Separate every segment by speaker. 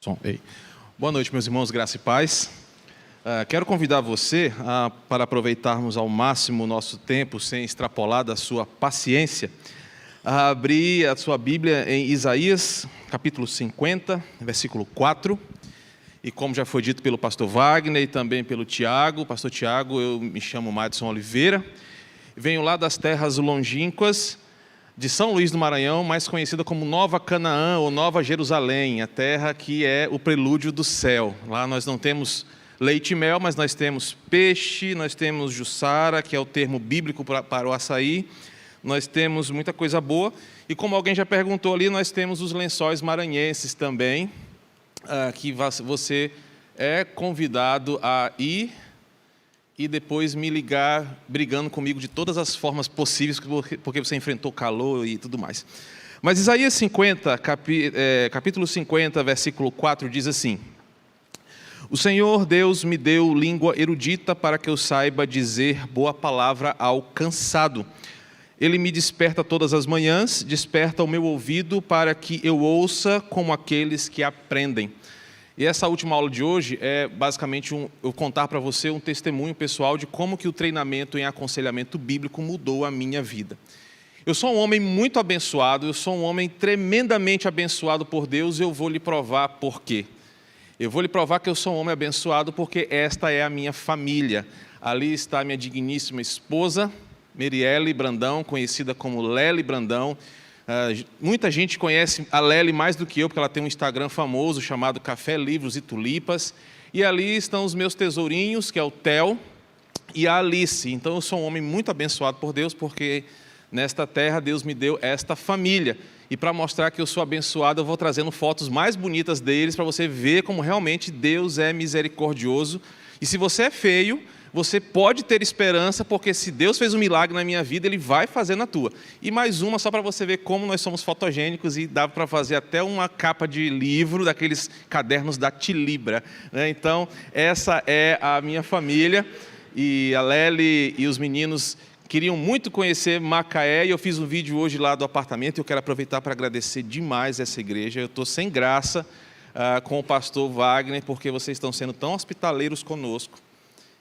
Speaker 1: Som, ei. Boa noite, meus irmãos, graça e paz. Quero convidar você para aproveitarmos ao máximo o nosso tempo, sem extrapolar da sua paciência, a abrir a sua Bíblia em Isaías, capítulo 50, versículo 4. E como já foi dito pelo pastor Wagner e também pelo Tiago, pastor Tiago, eu me chamo Madison Oliveira, venho lá das terras longínquas de São Luís do Maranhão, mais conhecida como Nova Canaã ou Nova Jerusalém, a terra que é o prelúdio do céu. Lá nós não temos leite e mel, mas nós temos peixe, nós temos jussara, que é o termo bíblico para o açaí, nós temos muita coisa boa, e como alguém já perguntou ali, nós temos os lençóis maranhenses também, que você é convidado a ir e depois me ligar brigando comigo de todas as formas possíveis, porque você enfrentou calor e tudo mais. Mas Isaías 50, capítulo 50, versículo 4, diz assim: O Senhor Deus me deu língua erudita para que eu saiba dizer boa palavra ao cansado. Ele me desperta todas as manhãs, desperta o meu ouvido para que eu ouça como aqueles que aprendem. E essa última aula de hoje é basicamente eu contar para você um testemunho pessoal de como que o treinamento em aconselhamento bíblico mudou a minha vida. Eu sou um homem muito abençoado, eu sou um homem tremendamente abençoado por Deus, e eu vou lhe provar por quê. Eu vou lhe provar que eu sou um homem abençoado porque esta é a minha família. Ali está a minha digníssima esposa, Meriele Brandão, conhecida como Lely Brandão. Muita gente conhece a Lely mais do que eu, porque ela tem um Instagram famoso chamado Café, Livros e Tulipas. E ali estão os meus tesourinhos, que é o Theo e a Alice. Então eu sou um homem muito abençoado por Deus, porque nesta terra Deus me deu esta família. E para mostrar que eu sou abençoado, eu vou trazendo fotos mais bonitas deles, para você ver como realmente Deus é misericordioso. E se você é feio, você pode ter esperança, porque se Deus fez um milagre na minha vida, Ele vai fazer na tua. E mais uma, só para você ver como nós somos fotogênicos, e dá para fazer até uma capa de livro, daqueles cadernos da Tilibra, né? Então, essa é a minha família, e a Lely e os meninos queriam muito conhecer Macaé, e eu fiz um vídeo hoje lá do apartamento, e eu quero aproveitar para agradecer demais essa igreja. Eu estou sem graça com o pastor Wagner, porque vocês estão sendo tão hospitaleiros conosco,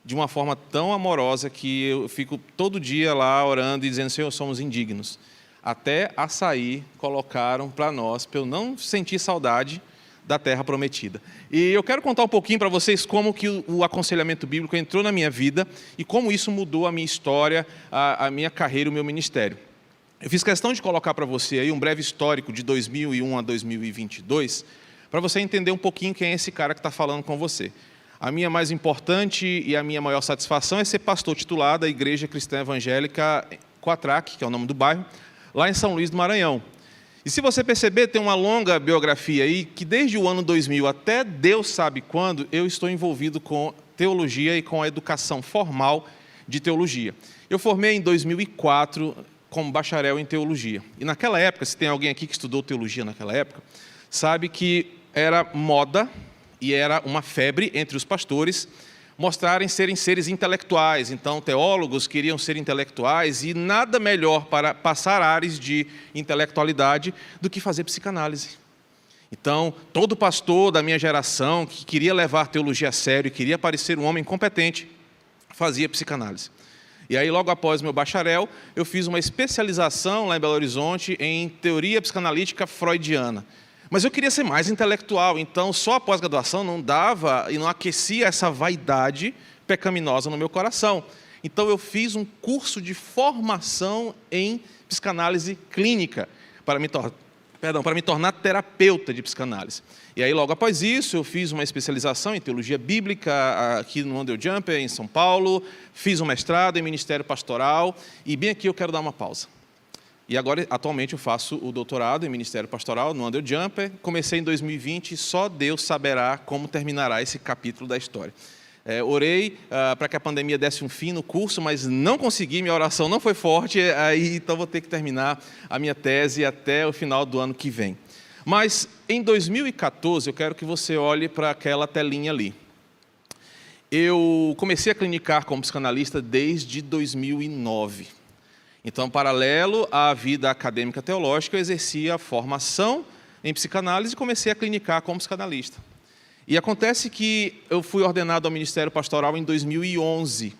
Speaker 1: de uma forma tão amorosa, que eu fico todo dia lá orando e dizendo: Senhor, somos indignos. Até açaí colocaram para nós, para eu não sentir saudade da terra prometida. E eu quero contar um pouquinho para vocês como que o aconselhamento bíblico entrou na minha vida e como isso mudou a minha história, a minha carreira, o meu ministério. Eu fiz questão de colocar para você aí um breve histórico de 2001 a 2022, para você entender um pouquinho quem é esse cara que está falando com você. A minha mais importante e a minha maior satisfação é ser pastor titular da Igreja Cristã Evangélica Coatraque, que é o nome do bairro, lá em São Luís do Maranhão. E se você perceber, tem uma longa biografia aí, que desde o ano 2000 até Deus sabe quando, eu estou envolvido com teologia e com a educação formal de teologia. Eu formei em 2004 como bacharel em teologia. E naquela época, se tem alguém aqui que estudou teologia naquela época, sabe que era moda e era uma febre entre os pastores mostrarem serem seres intelectuais. Então, teólogos queriam ser intelectuais, e nada melhor para passar ares de intelectualidade do que fazer psicanálise. Então, todo pastor da minha geração que queria levar teologia a sério, queria parecer um homem competente, fazia psicanálise. E aí, logo após meu bacharel, eu fiz uma especialização lá em Belo Horizonte em teoria psicanalítica freudiana. Mas eu queria ser mais intelectual, então só a pós-graduação não dava e não aquecia essa vaidade pecaminosa no meu coração. Então eu fiz um curso de formação em psicanálise clínica para me tornar terapeuta de psicanálise. E aí, logo após isso, eu fiz uma especialização em teologia bíblica aqui no Under Jumper, em São Paulo, fiz um mestrado em ministério pastoral, e bem aqui eu quero dar uma pausa. E agora, atualmente, eu faço o doutorado em Ministério Pastoral no Under Jumper. Comecei em 2020 e só Deus saberá como terminará esse capítulo da história. Orei para que a pandemia desse um fim no curso, mas não consegui, minha oração não foi forte, então vou ter que terminar a minha tese até o final do ano que vem. Mas, em 2014, eu quero que você olhe para aquela telinha ali. Eu comecei a clinicar como psicanalista desde 2009. Então, paralelo à vida acadêmica teológica, eu exercia a formação em psicanálise e comecei a clinicar como psicanalista. E acontece que eu fui ordenado ao ministério pastoral em 2011.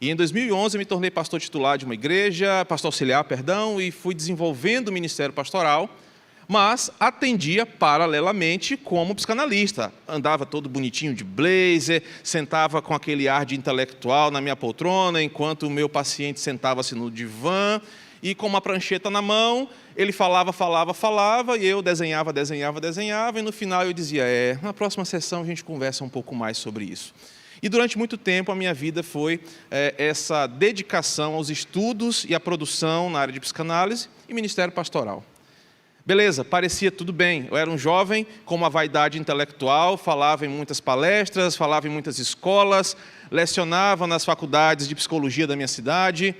Speaker 1: E em 2011 eu me tornei pastor titular de uma igreja, pastor auxiliar, perdão, e fui desenvolvendo o ministério pastoral, mas atendia paralelamente como psicanalista. Andava todo bonitinho de blazer, sentava com aquele ar de intelectual na minha poltrona, enquanto o meu paciente sentava-se no divã, e com uma prancheta na mão, ele falava, e eu desenhava, e no final eu dizia, na próxima sessão a gente conversa um pouco mais sobre isso. E durante muito tempo a minha vida foi essa dedicação aos estudos e à produção na área de psicanálise e ministério pastoral. Beleza, parecia tudo bem. Eu era um jovem com uma vaidade intelectual, falava em muitas palestras, falava em muitas escolas, lecionava nas faculdades de psicologia da minha cidade,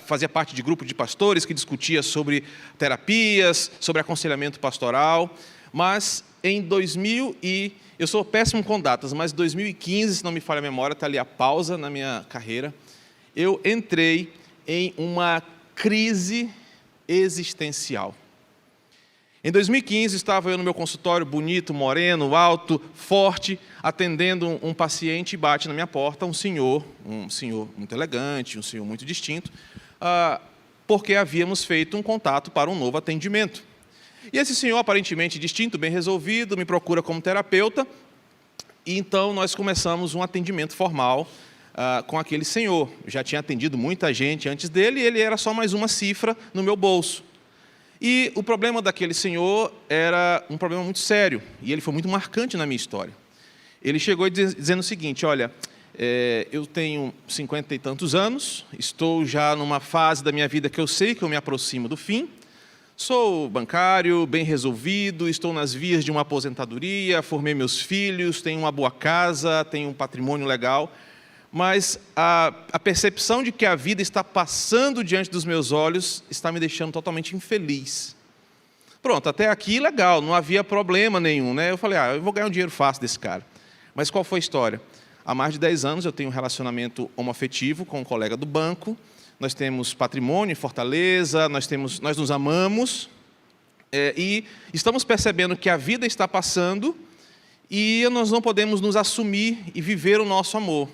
Speaker 1: fazia parte de grupo de pastores que discutia sobre terapias, sobre aconselhamento pastoral, mas eu sou péssimo com datas, mas 2015, se não me falha a memória, está ali a pausa na minha carreira, eu entrei em uma crise existencial. Em 2015, estava eu no meu consultório, bonito, moreno, alto, forte, atendendo um paciente, e bate na minha porta um senhor muito elegante, um senhor muito distinto, porque havíamos feito um contato para um novo atendimento. E esse senhor, aparentemente distinto, bem resolvido, me procura como terapeuta, e então nós começamos um atendimento formal com aquele senhor. Eu já tinha atendido muita gente antes dele, e ele era só mais uma cifra no meu bolso. E o problema daquele senhor era um problema muito sério, e ele foi muito marcante na minha história. Ele chegou dizendo o seguinte, olha, eu tenho 50 e tantos anos, estou já numa fase da minha vida que eu sei que eu me aproximo do fim, sou bancário, bem resolvido, estou nas vias de uma aposentadoria, formei meus filhos, tenho uma boa casa, tenho um patrimônio legal, mas a percepção de que a vida está passando diante dos meus olhos está me deixando totalmente infeliz. Pronto, até aqui legal, não havia problema nenhum, né? Eu falei, eu vou ganhar um dinheiro fácil desse cara. Mas qual foi a história? Há mais de 10 anos eu tenho um relacionamento homoafetivo com um colega do banco, nós temos patrimônio em Fortaleza, nós nos amamos, e estamos percebendo que a vida está passando e nós não podemos nos assumir e viver o nosso amor.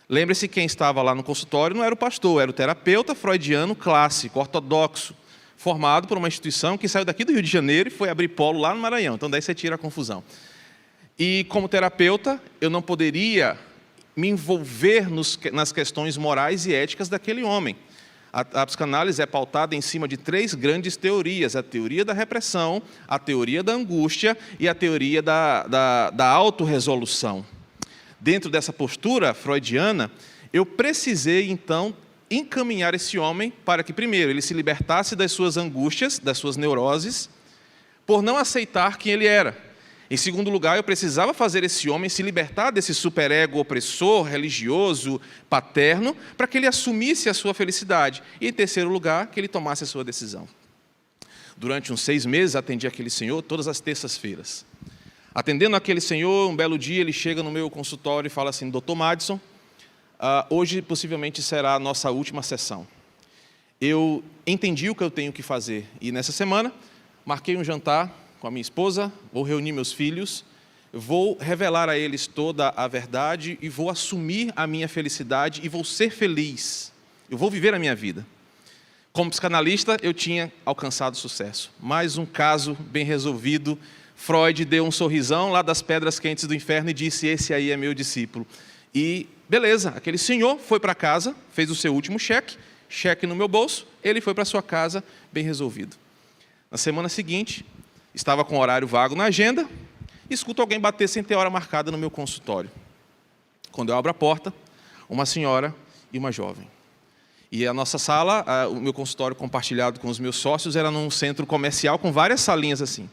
Speaker 1: Lembre-se, quem estava lá no consultório não era o pastor, era o terapeuta freudiano clássico, ortodoxo, formado por uma instituição que saiu daqui do Rio de Janeiro e foi abrir polo lá no Maranhão. Então daí você tira a confusão. E como terapeuta, eu não poderia me envolver nas questões morais e éticas daquele homem. A psicanálise é pautada em cima de 3 grandes teorias: a teoria da repressão, a teoria da angústia e a teoria da autorresolução. Dentro dessa postura freudiana, eu precisei, então, encaminhar esse homem para que, primeiro, ele se libertasse das suas angústias, das suas neuroses, por não aceitar quem ele era. Em segundo lugar, eu precisava fazer esse homem se libertar desse superego opressor, religioso, paterno, para que ele assumisse a sua felicidade. E, em terceiro lugar, que ele tomasse a sua decisão. Durante uns 6 meses, atendi aquele senhor todas as terças-feiras. Atendendo aquele senhor, um belo dia, ele chega no meu consultório e fala assim, Dr. Madison, hoje possivelmente será a nossa última sessão. Eu entendi o que eu tenho que fazer e nessa semana marquei um jantar com a minha esposa, vou reunir meus filhos, vou revelar a eles toda a verdade e vou assumir a minha felicidade e vou ser feliz. Eu vou viver a minha vida. Como psicanalista, eu tinha alcançado sucesso. Mais um caso bem resolvido. Freud deu um sorrisão lá das pedras quentes do inferno e disse, esse aí é meu discípulo. E beleza, aquele senhor foi para casa, fez o seu último cheque no meu bolso, ele foi para sua casa bem resolvido. Na semana seguinte, estava com horário vago na agenda, escuto alguém bater sem ter hora marcada no meu consultório. Quando eu abro a porta, uma senhora e uma jovem. E a nossa sala, o meu consultório compartilhado com os meus sócios, era num centro comercial com várias salinhas assim.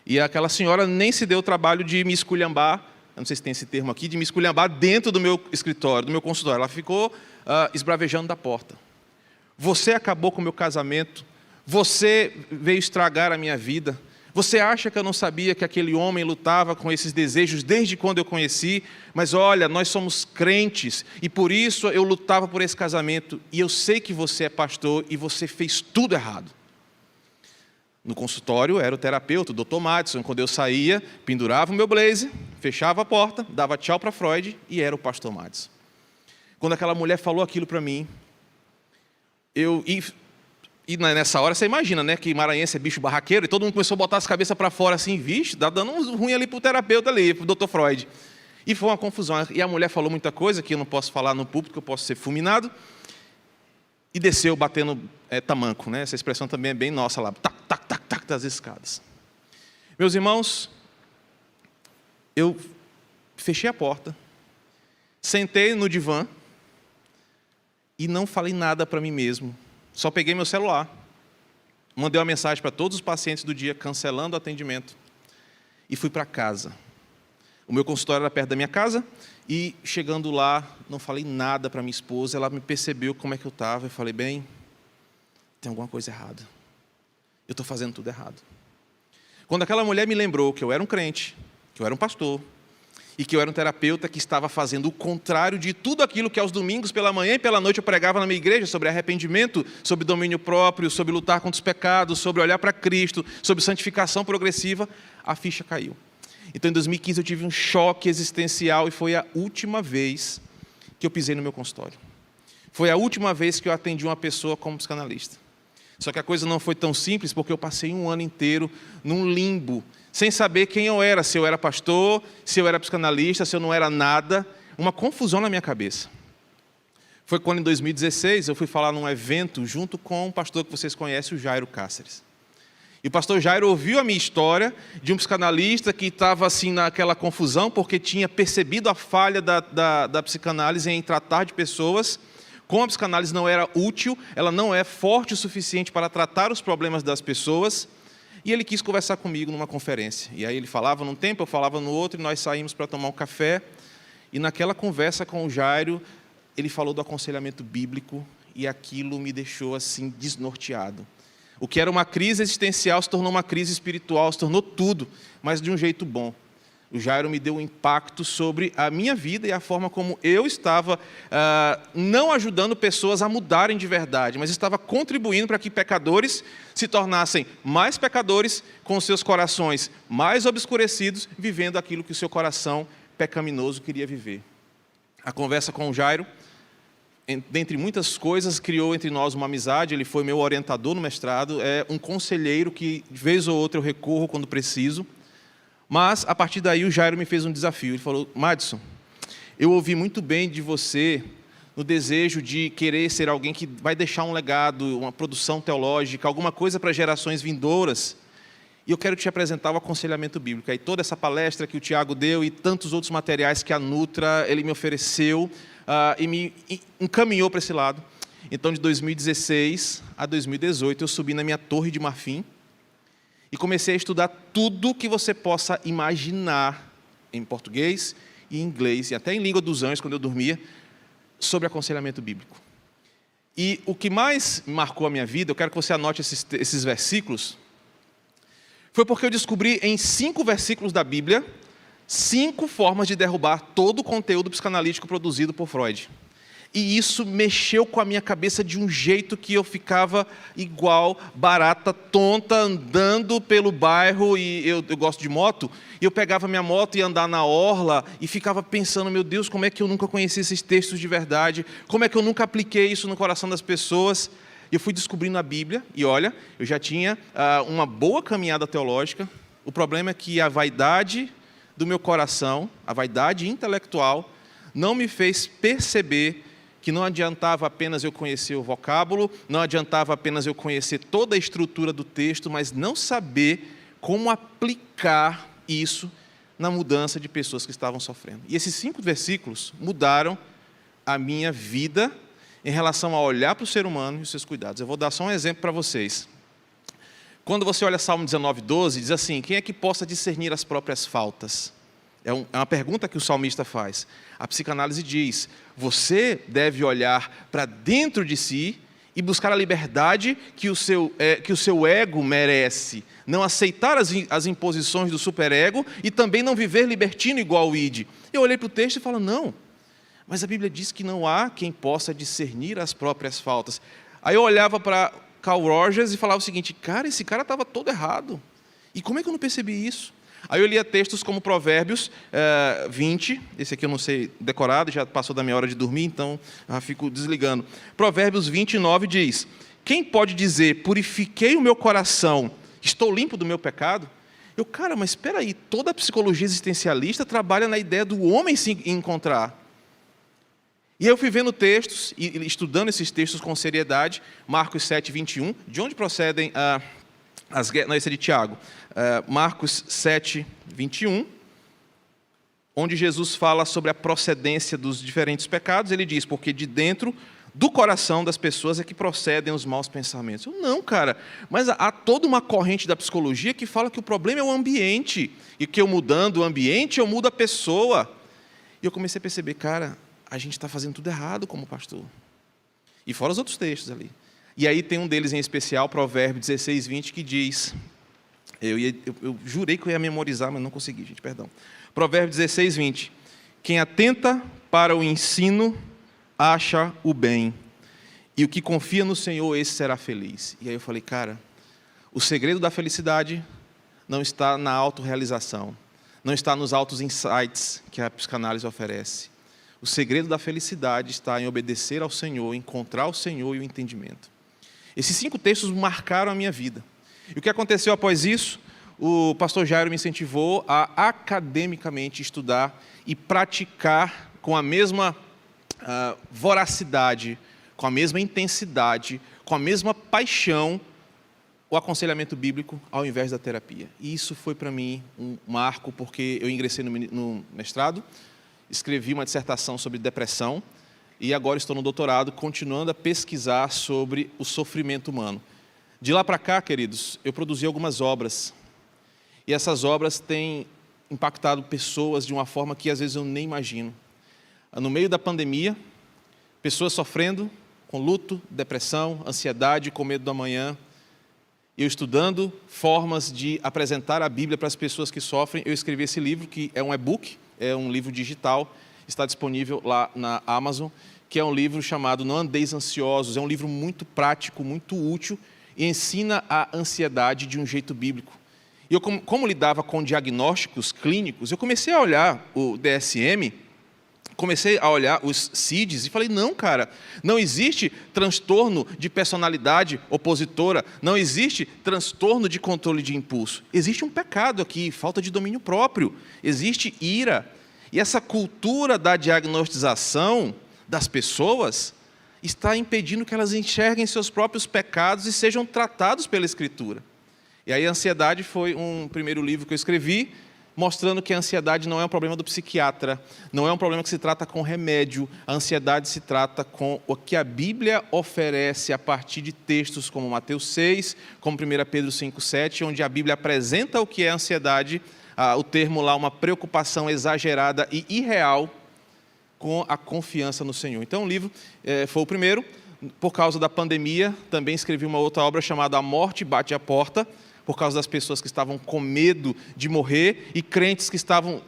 Speaker 1: E aquela senhora nem se deu o trabalho de me esculhambar, eu não sei se tem esse termo aqui, de me esculhambar dentro do meu escritório, do meu consultório. Ela ficou esbravejando da porta. Você acabou com o meu casamento, você veio estragar a minha vida, você acha que eu não sabia que aquele homem lutava com esses desejos desde quando eu conheci? Mas olha, nós somos crentes e por isso eu lutava por esse casamento e eu sei que você é pastor e você fez tudo errado. No consultório era o terapeuta, o Dr. Madison. Quando eu saía, pendurava o meu blazer, fechava a porta, dava tchau para Freud e era o pastor Madison. Quando aquela mulher falou aquilo para mim, e nessa hora você imagina, né, que maranhense é bicho barraqueiro, e todo mundo começou a botar as cabeças para fora assim, vixe, tá dando um ruim ali pro terapeuta ali, pro Dr. Freud. E foi uma confusão. E a mulher falou muita coisa que eu não posso falar no público, que eu posso ser fulminado. E desceu batendo tamanco, né? Essa expressão também é bem nossa lá, tac, tac, tac, tac, das escadas. Meus irmãos, eu fechei a porta, sentei no divã e não falei nada para mim mesmo. Só peguei meu celular, mandei uma mensagem para todos os pacientes do dia, cancelando o atendimento, e fui para casa. O meu consultório era perto da minha casa, e chegando lá, não falei nada para minha esposa, ela me percebeu como é que eu estava, eu falei, bem, tem alguma coisa errada, eu estou fazendo tudo errado. Quando aquela mulher me lembrou que eu era um crente, que eu era um pastor, e que eu era um terapeuta que estava fazendo o contrário de tudo aquilo que aos domingos pela manhã e pela noite eu pregava na minha igreja, sobre arrependimento, sobre domínio próprio, sobre lutar contra os pecados, sobre olhar para Cristo, sobre santificação progressiva, a ficha caiu. Então, em 2015, eu tive um choque existencial e foi a última vez que eu pisei no meu consultório. Foi a última vez que eu atendi uma pessoa como psicanalista. Só que a coisa não foi tão simples, porque eu passei um ano inteiro num limbo, sem saber quem eu era, se eu era pastor, se eu era psicanalista, se eu não era nada, uma confusão na minha cabeça. Foi quando, em 2016, eu fui falar num evento junto com um pastor que vocês conhecem, o Jairo Cáceres. E o pastor Jairo ouviu a minha história de um psicanalista que estava assim naquela confusão, porque tinha percebido a falha da psicanálise em tratar de pessoas. Como a psicanálise não era útil, ela não é forte o suficiente para tratar os problemas das pessoas. E ele quis conversar comigo numa conferência. E aí ele falava num tempo, eu falava no outro, e nós saímos para tomar um café. E naquela conversa com o Jairo, ele falou do aconselhamento bíblico, e aquilo me deixou assim desnorteado. O que era uma crise existencial se tornou uma crise espiritual, se tornou tudo, mas de um jeito bom. O Jairo me deu um impacto sobre a minha vida e a forma como eu estava não ajudando pessoas a mudarem de verdade, mas estava contribuindo para que pecadores se tornassem mais pecadores, com seus corações mais obscurecidos, vivendo aquilo que o seu coração pecaminoso queria viver. A conversa com o Jairo, dentre muitas coisas, criou entre nós uma amizade. Ele foi meu orientador no mestrado, é um conselheiro que, de vez ou outra, eu recorro quando preciso. Mas, a partir daí, o Jairo me fez um desafio. Ele falou, Madison, eu ouvi muito bem de você no desejo de querer ser alguém que vai deixar um legado, uma produção teológica, alguma coisa para gerações vindouras. E eu quero te apresentar o aconselhamento bíblico. Aí toda essa palestra que o Tiago deu e tantos outros materiais que a Nutra, ele me ofereceu, e me encaminhou para esse lado. Então, de 2016 a 2018, eu subi na minha torre de marfim e comecei a estudar tudo que você possa imaginar, em português e em inglês, e até em língua dos anjos, quando eu dormia, sobre aconselhamento bíblico. E o que mais marcou a minha vida, eu quero que você anote esses versículos, foi porque eu descobri em 5 versículos da Bíblia 5 formas de derrubar todo o conteúdo psicanalítico produzido por Freud. E isso mexeu com a minha cabeça de um jeito que eu ficava igual barata tonta, andando pelo bairro, e eu gosto de moto, e eu pegava minha moto e ia andar na orla, e ficava pensando, meu Deus, como é que eu nunca conheci esses textos de verdade, como é que eu nunca apliquei isso no coração das pessoas. E eu fui descobrindo a Bíblia, e olha, eu já tinha uma boa caminhada teológica. O problema é que a vaidade do meu coração, a vaidade intelectual, não me fez perceber que não adiantava apenas eu conhecer o vocábulo, não adiantava apenas eu conhecer toda a estrutura do texto, mas não saber como aplicar isso na mudança de pessoas que estavam sofrendo. E esses 5 versículos mudaram a minha vida em relação a olhar para o ser humano e os seus cuidados. Eu vou dar só um exemplo para vocês. Quando você olha Salmo 19:12, diz assim, quem é que possa discernir as próprias faltas? É uma pergunta que o salmista faz. A psicanálise diz, você deve olhar para dentro de si e buscar a liberdade que o seu ego merece. Não aceitar as imposições do superego e também não viver libertino igual o id. Eu olhei para o texto e falo, não, mas a Bíblia diz que não há quem possa discernir as próprias faltas. Aí eu olhava para Carl Rogers e falava o seguinte: cara, esse cara estava todo errado. E como é que eu não percebi isso? Aí eu lia textos como Provérbios 20, esse aqui eu não sei decorado, já passou da minha hora de dormir, então já fico desligando. Provérbios 29 diz: quem pode dizer, purifiquei o meu coração, estou limpo do meu pecado? Cara, mas espera aí, toda a psicologia existencialista trabalha na ideia do homem se encontrar. E eu fui vendo textos, e estudando esses textos com seriedade, Marcos 7, 21, de onde procedem as guerras, não, esse é de Tiago, Marcos 7, 21, onde Jesus fala sobre a procedência dos diferentes pecados. Ele diz: porque de dentro do coração das pessoas é que procedem os maus pensamentos. Não, cara, mas há toda uma corrente da psicologia que fala que o problema é o ambiente, e que eu mudando o ambiente, eu mudo a pessoa. E eu comecei a perceber, cara, a gente está fazendo tudo errado como pastor. E fora os outros textos ali. E aí tem um deles em especial, Provérbios 16, 20, que diz... Eu jurei que eu ia memorizar, mas não consegui, gente, perdão. Provérbios 16, 20. Quem atenta para o ensino acha o bem, e o que confia no Senhor, esse será feliz. E aí eu falei, cara, o segredo da felicidade não está na autorrealização, não está nos altos insights que a psicanálise oferece. O segredo da felicidade está em obedecer ao Senhor, encontrar o Senhor e o entendimento. Esses 5 textos marcaram a minha vida. E o que aconteceu após isso? O pastor Jairo me incentivou a academicamente estudar e praticar com a mesma voracidade, com a mesma intensidade, com a mesma paixão, o aconselhamento bíblico ao invés da terapia. E isso foi para mim um marco, porque eu ingressei no mestrado, escrevi uma dissertação sobre depressão e agora estou no doutorado continuando a pesquisar sobre o sofrimento humano. De lá para cá, queridos, eu produzi algumas obras e essas obras têm impactado pessoas de uma forma que às vezes eu nem imagino. No meio da pandemia, pessoas sofrendo com luto, depressão, ansiedade, com medo do amanhã. Eu estudando formas de apresentar a Bíblia para as pessoas que sofrem, eu escrevi esse livro, que é um e-book, é um livro digital, está disponível lá na Amazon, que é um livro chamado Não Andeis Ansiosos. É um livro muito prático, muito útil, e ensina a ansiedade de um jeito bíblico. E eu, como lidava com diagnósticos clínicos, eu comecei a olhar o DSM, comecei a olhar os CIDs e falei, não, cara, não existe transtorno de personalidade opositora, não existe transtorno de controle de impulso. Existe um pecado aqui, falta de domínio próprio, existe ira. E essa cultura da diagnostização das pessoas está impedindo que elas enxerguem seus próprios pecados e sejam tratados pela Escritura. E aí a ansiedade foi um primeiro livro que eu escrevi, mostrando que a ansiedade não é um problema do psiquiatra, não é um problema que se trata com remédio, a ansiedade se trata com o que a Bíblia oferece a partir de textos como Mateus 6, como 1 Pedro 5, 7, onde a Bíblia apresenta o que é ansiedade, o termo lá, uma preocupação exagerada e irreal com a confiança no Senhor. Então o livro foi o primeiro. Por causa da pandemia, também escrevi uma outra obra chamada A Morte Bate à Porta, por causa das pessoas que estavam com medo de morrer e crentes que estavam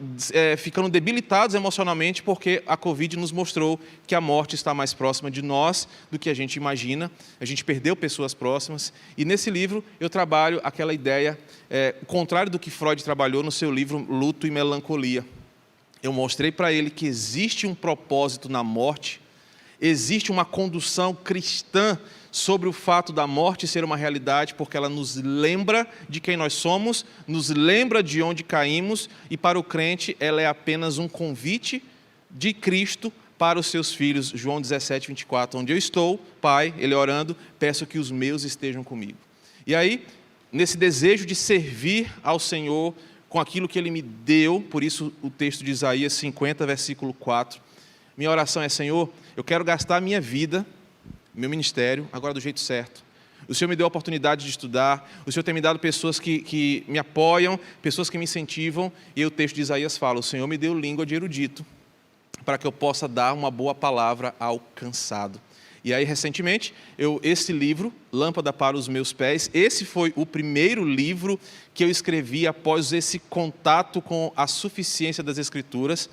Speaker 1: ficando debilitados emocionalmente, porque a Covid nos mostrou que a morte está mais próxima de nós do que a gente imagina. A gente perdeu pessoas próximas. E nesse livro eu trabalho aquela ideia, o contrário do que Freud trabalhou no seu livro Luto e Melancolia. Eu mostrei para ele que existe um propósito na morte, existe uma condução cristã sobre o fato da morte ser uma realidade, porque ela nos lembra de quem nós somos, nos lembra de onde caímos, e para o crente ela é apenas um convite de Cristo para os seus filhos. João 17, 24, onde eu estou, Pai, ele orando, peço que os meus estejam comigo. E aí, nesse desejo de servir ao Senhor com aquilo que Ele me deu, por isso o texto de Isaías 50, versículo 4, minha oração é, Senhor, eu quero gastar a minha vida, meu ministério, agora do jeito certo. O Senhor me deu a oportunidade de estudar, o Senhor tem me dado pessoas que me apoiam, pessoas que me incentivam, e o texto de Isaías fala, o Senhor me deu língua de erudito, para que eu possa dar uma boa palavra ao cansado. E aí, recentemente, esse livro, Lâmpada para os Meus Pés, esse foi o primeiro livro que eu escrevi após esse contato com a suficiência das Escrituras.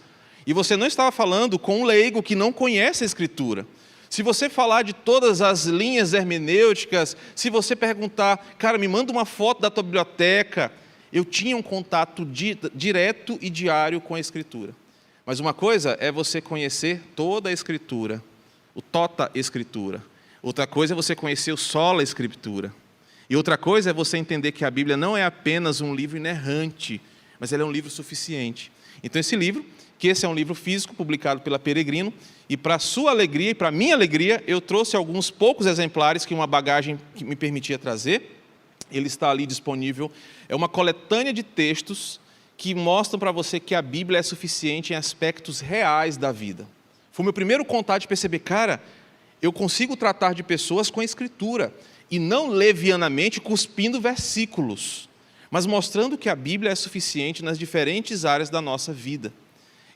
Speaker 1: E você não estava falando com um leigo que não conhece a Escritura. Se você falar de todas as linhas hermenêuticas, se você perguntar, cara, me manda uma foto da tua biblioteca, eu tinha um contato direto e diário com a Escritura. Mas uma coisa é você conhecer toda a Escritura, o tota Escritura. Outra coisa é você conhecer o sola Escritura. E outra coisa é você entender que a Bíblia não é apenas um livro inerrante, mas ela é um livro suficiente. Então esse livro, que esse é um livro físico publicado pela Peregrino, e para sua alegria e para minha alegria, eu trouxe alguns poucos exemplares que uma bagagem me permitia trazer. Ele está ali disponível. É uma coletânea de textos que mostram para você que a Bíblia é suficiente em aspectos reais da vida. Foi o meu primeiro contato de perceber, cara, eu consigo tratar de pessoas com a Escritura, e não levianamente cuspindo versículos, mas mostrando que a Bíblia é suficiente nas diferentes áreas da nossa vida.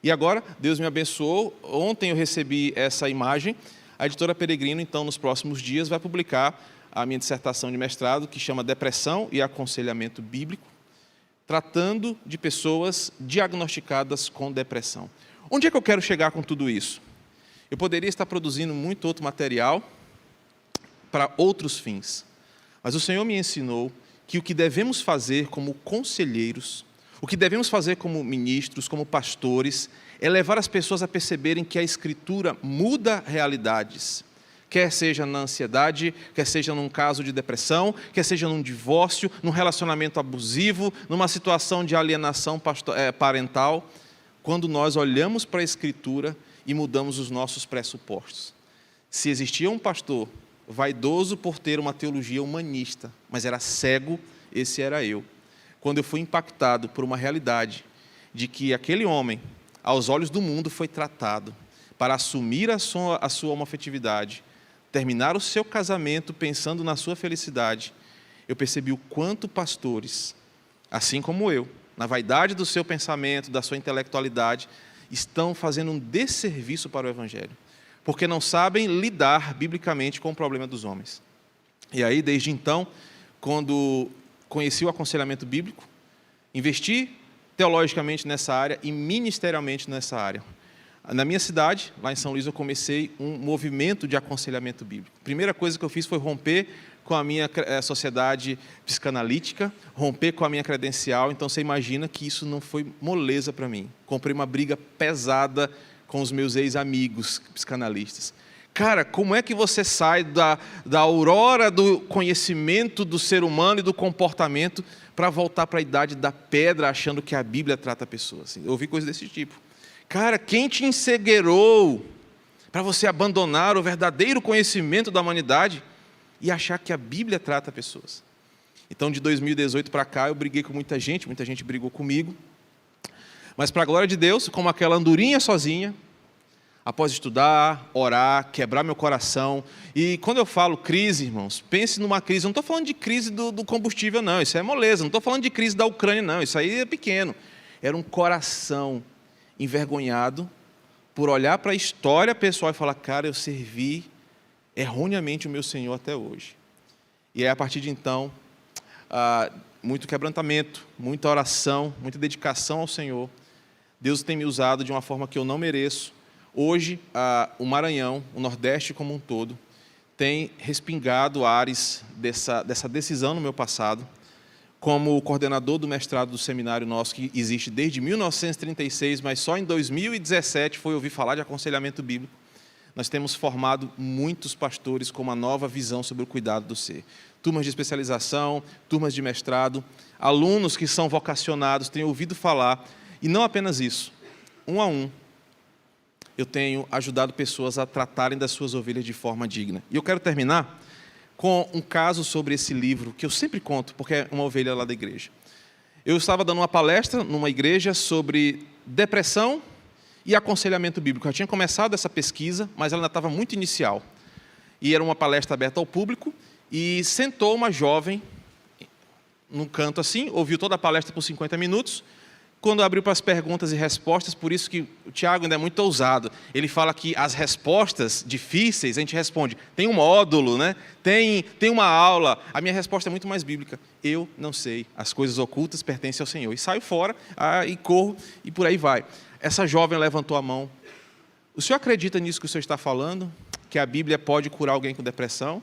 Speaker 1: E agora, Deus me abençoou, ontem eu recebi essa imagem, a editora Peregrino, então, nos próximos dias, vai publicar a minha dissertação de mestrado, que chama Depressão e Aconselhamento Bíblico, tratando de pessoas diagnosticadas com depressão. Onde é que eu quero chegar com tudo isso? Eu poderia estar produzindo muito outro material para outros fins, mas o Senhor me ensinou que o que devemos fazer como conselheiros, o que devemos fazer como ministros, como pastores, é levar as pessoas a perceberem que a Escritura muda realidades, quer seja na ansiedade, quer seja num caso de depressão, quer seja num divórcio, num relacionamento abusivo, numa situação de alienação parental, quando nós olhamos para a Escritura e mudamos os nossos pressupostos. Se existia um pastor vaidoso por ter uma teologia humanista, mas era cego, esse era eu. Quando eu fui impactado por uma realidade de que aquele homem, aos olhos do mundo, foi tratado para assumir a sua homoafetividade, terminar o seu casamento pensando na sua felicidade, eu percebi o quanto pastores, assim como eu, na vaidade do seu pensamento, da sua intelectualidade, estão fazendo um desserviço para o Evangelho, porque não sabem lidar biblicamente com o problema dos homens. E aí, desde então, quando conheci o aconselhamento bíblico, investi teologicamente nessa área e ministerialmente nessa área. Na minha cidade, lá em São Luís, eu comecei um movimento de aconselhamento bíblico. A primeira coisa que eu fiz foi romper com a minha sociedade psicanalítica, romper com a minha credencial. Então, você imagina que isso não foi moleza para mim. Comprei uma briga pesada com os meus ex-amigos psicanalistas. Cara, como é que você sai da aurora do conhecimento do ser humano e do comportamento para voltar para a idade da pedra, achando que a Bíblia trata pessoas? Eu ouvi coisas desse tipo. Cara, quem te encegueirou para você abandonar o verdadeiro conhecimento da humanidade e achar que a Bíblia trata pessoas? Então, de 2018 para cá, eu briguei com muita gente brigou comigo. Mas, para a glória de Deus, como aquela andorinha sozinha, após estudar, orar, quebrar meu coração. E quando eu falo crise, irmãos, pense numa crise. Eu não estou falando de crise do combustível, não. Isso é moleza. Não estou falando de crise da Ucrânia, não. Isso aí é pequeno. Era um coração envergonhado por olhar para a história pessoal e falar, cara, eu servi erroneamente o meu Senhor até hoje. E aí, a partir de então, muito quebrantamento, muita oração, muita dedicação ao Senhor. Deus tem me usado de uma forma que eu não mereço. Hoje, o Maranhão, o Nordeste como um todo, tem respingado ares dessa decisão no meu passado. Como coordenador do mestrado do seminário nosso, que existe desde 1936, mas só em 2017 foi ouvir falar de aconselhamento bíblico. Nós temos formado muitos pastores com uma nova visão sobre o cuidado do ser. Turmas de especialização, turmas de mestrado, alunos que são vocacionados, têm ouvido falar. E não apenas isso, um a um, eu tenho ajudado pessoas a tratarem das suas ovelhas de forma digna. E eu quero terminar com um caso sobre esse livro, que eu sempre conto, porque é uma ovelha lá da igreja. Eu estava dando uma palestra numa igreja sobre depressão e aconselhamento bíblico. Eu já tinha começado essa pesquisa, mas ela ainda estava muito inicial. E era uma palestra aberta ao público, e sentou uma jovem num canto assim, ouviu toda a palestra por 50 minutos, quando abriu para as perguntas e respostas, por isso que o Tiago ainda é muito ousado. Ele fala que as respostas difíceis, a gente responde, tem um módulo, né? tem uma aula. A minha resposta é muito mais bíblica. Eu não sei, as coisas ocultas pertencem ao Senhor. E saio fora, e corro, e por aí vai. Essa jovem levantou a mão. O senhor acredita nisso que o senhor está falando? porque a Bíblia pode curar alguém com depressão.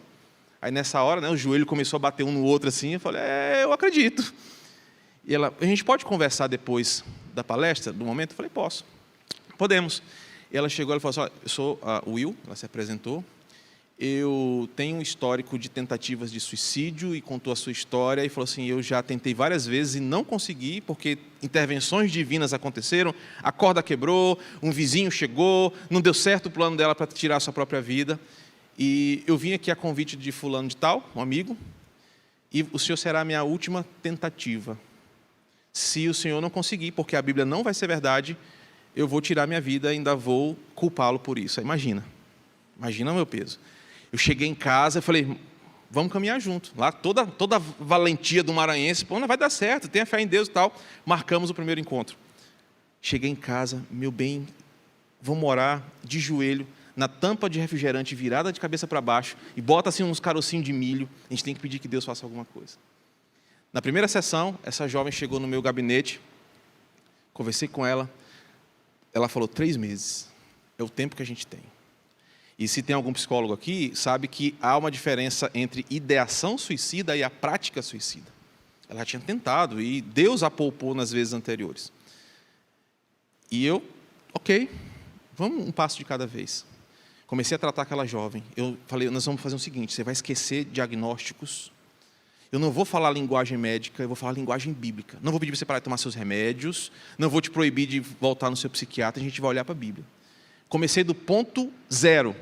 Speaker 1: Aí nessa hora, né, o joelho começou a bater um no outro assim, eu falei, eu acredito. E ela, a gente pode conversar depois da palestra, do momento? Eu falei, posso. Podemos. E ela chegou e falou assim, olha, eu sou a Will, ela se apresentou, eu tenho um histórico de tentativas de suicídio, e contou a sua história, e falou assim, eu já tentei várias vezes e não consegui, porque intervenções divinas aconteceram, a corda quebrou, um vizinho chegou, não deu certo o plano dela para tirar a sua própria vida, e eu vim aqui a convite de fulano de tal, um amigo, e o senhor será a minha última tentativa. Se o senhor não conseguir, porque a Bíblia não vai ser verdade, eu vou tirar minha vida e ainda vou culpá-lo por isso. Imagina o meu peso. Eu cheguei em casa e falei, vamos caminhar junto. Lá toda a valentia do maranhense, pô, não vai dar certo, tenha fé em Deus e tal. Marcamos o primeiro encontro. Cheguei em casa, meu bem, vamos orar de joelho, na tampa de refrigerante virada de cabeça para baixo, e bota assim uns carocinhos de milho, a gente tem que pedir que Deus faça alguma coisa. Na primeira sessão, essa jovem chegou no meu gabinete, conversei com ela, ela falou, 3 meses, é o tempo que a gente tem. E se tem algum psicólogo aqui, sabe que há uma diferença entre ideação suicida e a prática suicida. Ela tinha tentado, e Deus a poupou nas vezes anteriores. E eu, ok, vamos um passo de cada vez. Comecei a tratar aquela jovem. Eu falei, nós vamos fazer o seguinte, você vai esquecer diagnósticos. Eu não vou falar linguagem médica, eu vou falar linguagem bíblica. Não vou pedir para você parar de tomar seus remédios, não vou te proibir de voltar no seu psiquiatra, a gente vai olhar para a Bíblia. Comecei do ponto 0.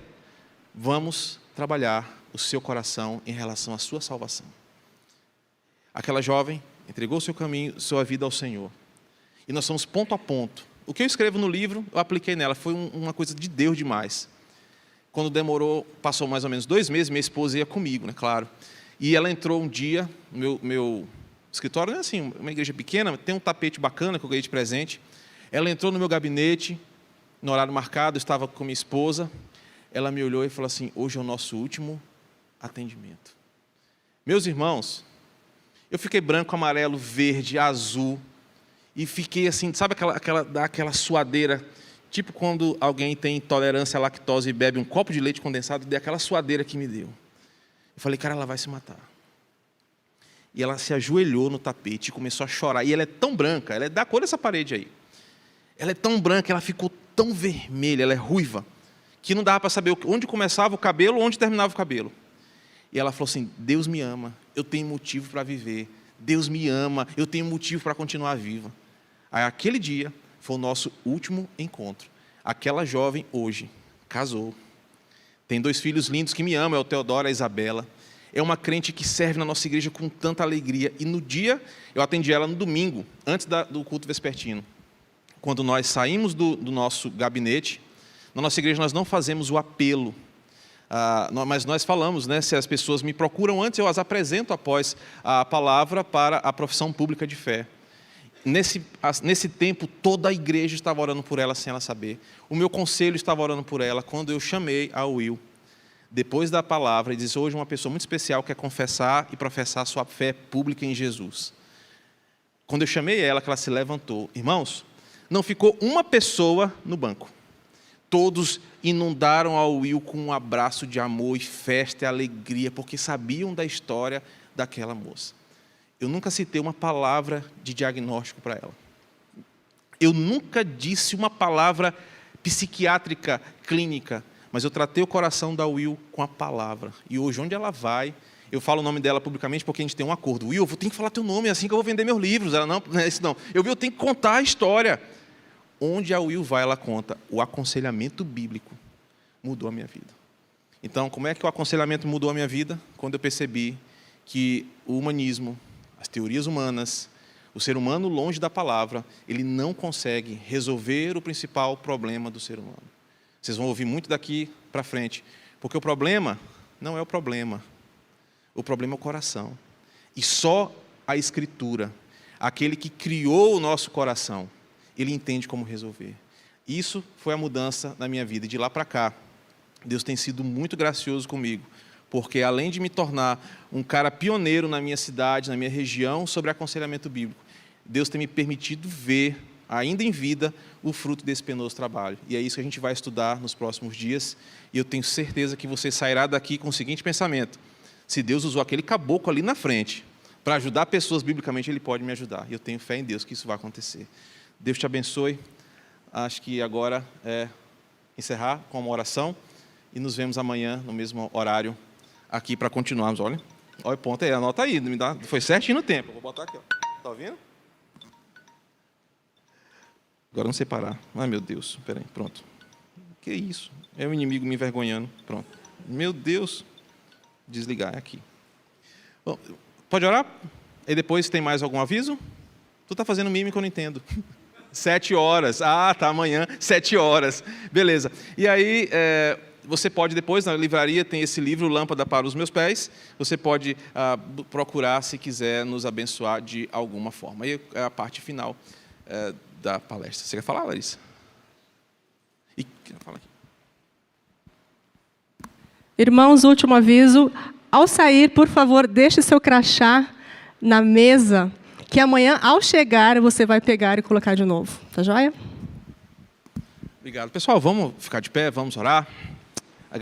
Speaker 1: Vamos trabalhar o seu coração em relação à sua salvação. Aquela jovem entregou o seu caminho, sua vida ao Senhor. E nós somos ponto a ponto. O que eu escrevo no livro, eu apliquei nela. Foi uma coisa de Deus demais. Quando demorou, passou mais ou menos 2 meses, minha esposa ia comigo, né, claro. E ela entrou um dia, meu escritório, não é assim, uma igreja pequena, tem um tapete bacana que eu ganhei de presente. Ela entrou no meu gabinete, no horário marcado, eu estava com minha esposa. Ela me olhou e falou assim, hoje é o nosso último atendimento. Meus irmãos, eu fiquei branco, amarelo, verde, azul, e fiquei assim, sabe aquela suadeira, tipo quando alguém tem intolerância à lactose e bebe um copo de leite condensado, deu aquela suadeira que me deu. Eu falei, cara, ela vai se matar. E ela se ajoelhou no tapete e começou a chorar. E ela é tão branca, ela é da cor dessa parede aí. Ela é tão branca, ela ficou tão vermelha, ela é ruiva, que não dava para saber onde começava o cabelo, onde terminava o cabelo. E ela falou assim, Deus me ama, eu tenho motivo para viver. Deus me ama, eu tenho motivo para continuar viva. Aí, aquele dia foi o nosso último encontro. Aquela jovem hoje casou. Tem 2 filhos lindos que me amam, é o Teodoro e a Isabela. É uma crente que serve na nossa igreja com tanta alegria. E no dia, eu atendi ela no domingo, antes do culto vespertino. Quando nós saímos do nosso gabinete, na nossa igreja nós não fazemos o apelo, mas nós falamos, né, se as pessoas me procuram antes, eu as apresento após a palavra para a profissão pública de fé. Nesse tempo, toda a igreja estava orando por ela sem ela saber. O meu conselho estava orando por ela quando eu chamei a Will. Depois da palavra, ele disse, hoje uma pessoa muito especial quer confessar e professar sua fé pública em Jesus. Quando eu chamei ela, que ela se levantou. Irmãos, não ficou uma pessoa no banco. Todos inundaram a Will com um abraço de amor e festa e alegria, porque sabiam da história daquela moça. Eu nunca citei uma palavra de diagnóstico para ela. Eu nunca disse uma palavra psiquiátrica, clínica, mas eu tratei o coração da Will com a palavra. E hoje, onde ela vai, eu falo o nome dela publicamente porque a gente tem um acordo. Will, eu tenho que falar teu nome, é assim que eu vou vender meus livros. Ela, não é isso não. Eu tenho que contar a história. Onde a Will vai, ela conta. O aconselhamento bíblico mudou a minha vida. Então, como é que o aconselhamento mudou a minha vida? Quando eu percebi que o humanismo, as teorias humanas, o ser humano longe da palavra, ele não consegue resolver o principal problema do ser humano. Vocês vão ouvir muito daqui para frente, porque o problema não é o problema é o coração. E só a Escritura, aquele que criou o nosso coração, ele entende como resolver. Isso foi a mudança na minha vida. E de lá para cá, Deus tem sido muito gracioso comigo, porque além de me tornar um cara pioneiro na minha cidade, na minha região, sobre aconselhamento bíblico, Deus tem me permitido ver ainda em vida, o fruto desse penoso trabalho. E é isso que a gente vai estudar nos próximos dias. E eu tenho certeza que você sairá daqui com o seguinte pensamento: se Deus usou aquele caboclo ali na frente para ajudar pessoas biblicamente, Ele pode me ajudar. E eu tenho fé em Deus que isso vai acontecer. Deus te abençoe. Acho que agora é encerrar com uma oração e nos vemos amanhã no mesmo horário aqui para continuarmos. Olha o ponto aí, anota aí, foi certinho no tempo. Vou botar aqui, ó. Tá ouvindo? Agora não sei parar. Ai, meu Deus, peraí, pronto. Que isso? É o inimigo me envergonhando. Pronto. Meu Deus. Desligar, é aqui. Bom, pode orar? E depois tem mais algum aviso? Tu está fazendo mímica, eu não entendo. 7 horas. Ah, tá, amanhã, 7 horas. Beleza. E aí, você pode depois, na livraria, tem esse livro, Lâmpada para os Meus Pés. Você pode procurar, se quiser, nos abençoar de alguma forma. E é a parte final da palestra. Você quer falar, Larissa? Fala aqui.
Speaker 2: Irmãos, último aviso. Ao sair, por favor, deixe seu crachá na mesa, que amanhã, ao chegar, você vai pegar e colocar de novo. Tá joia?
Speaker 1: Obrigado. Pessoal, vamos ficar de pé, vamos orar.